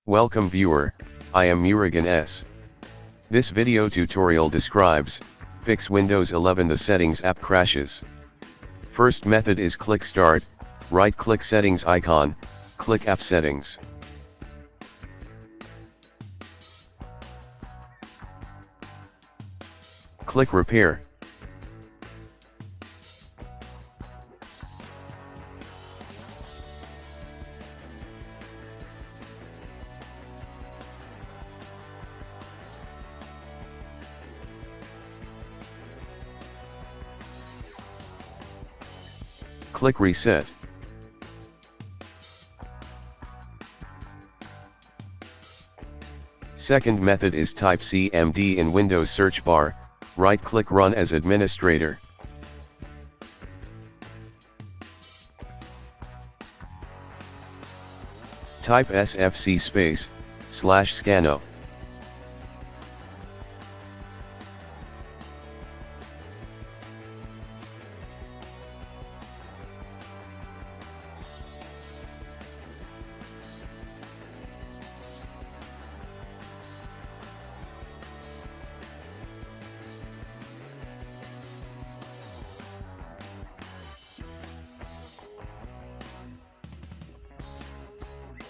Welcome viewer, I am Murugan S. This video tutorial describes, fix Windows 11 the settings app crashes. First method is click Start, right click Settings icon, click App Settings. Click Repair. Click Reset. Second method is type CMD in Windows search bar, right-click Run as administrator. Type sfc/scano.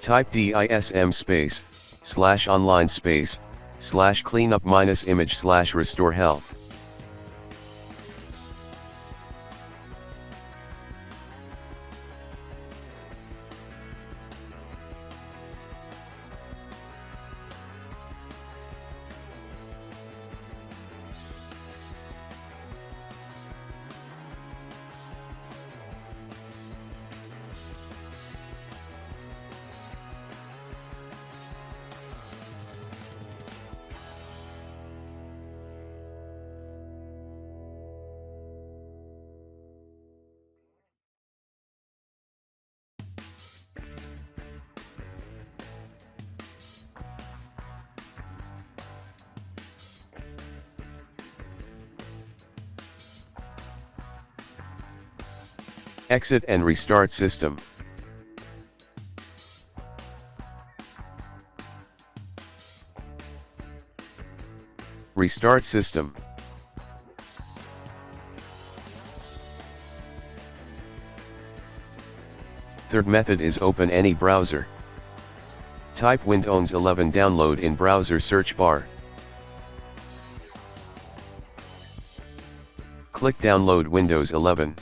Type dism/online/cleanup-image/restore health. Exit and restart system. Restart system. Third method is open any browser. Type Windows 11 download in browser search bar. Click Download Windows 11.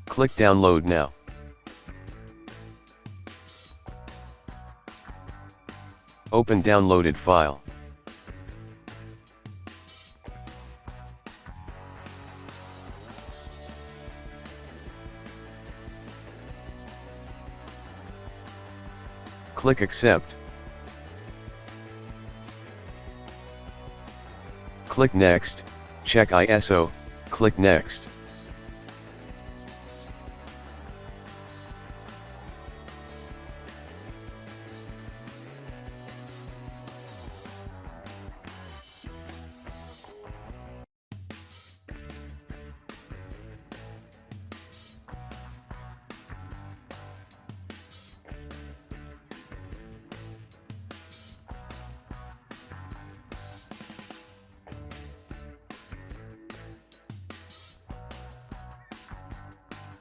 Click Download now. Open downloaded file. Click Accept. Click Next, check ISO, click Next.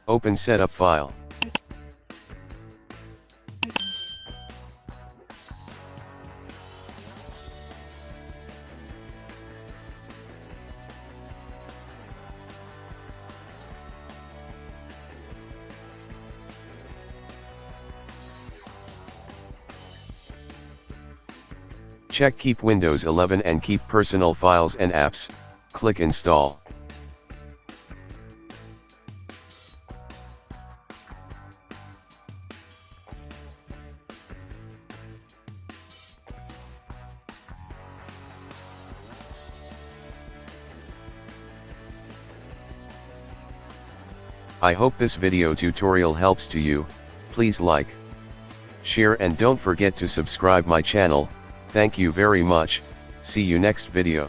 Open setup file. Check Keep Windows 11 and keep personal files and apps, click Install. I hope this video tutorial helps to you. Please like, share and don't forget to subscribe my channel. Thank you very much. See you next video.